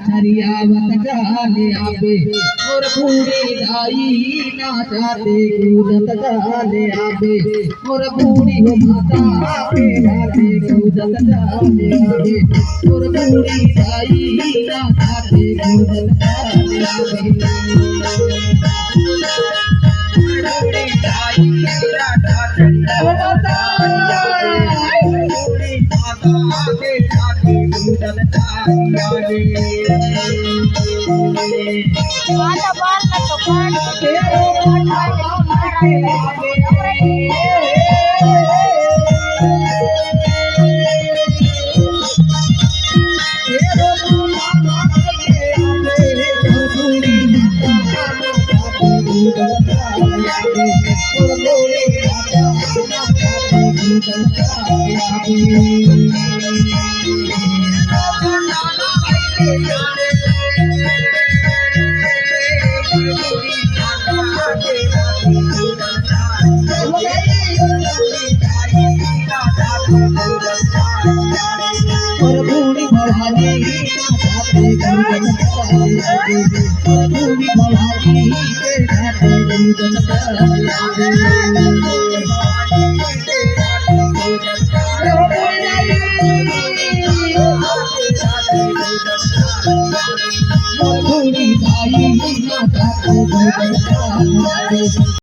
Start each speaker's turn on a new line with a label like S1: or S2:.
S1: छरियावत जाने आवे और बूढ़ी दाई नाचाते कूदत जाने आवे और बूढ़ी हो माता नाचे कूदत जाने आवे और बूढ़ी दाई नाचाते कूदत जाने आवे बूढ़ी दाई नाचाते कूदत
S2: Ada bala to kan
S1: Thank you.